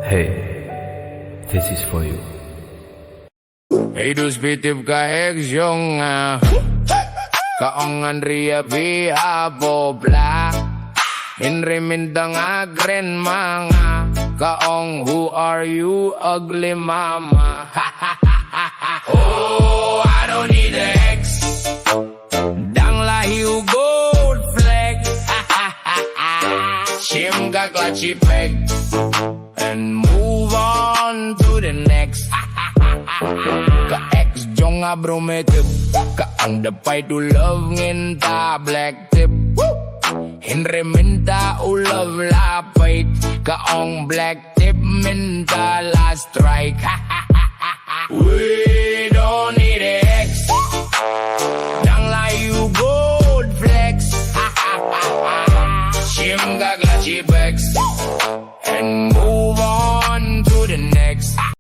Hey, this is for you. Hey, du spitib ka yung kaong Andrea Via Bobla Henry Mindang agren mga kaong who are you ugly mama. Oh, I don't need an ex. Dang lahiw gold flex. Shim ka clutchy peg and move on to the next. Ka-ex jong nga brometip kaang dapay to love nginta black tip. Henry minta love lapait kaong black tip minta last strike. Uy,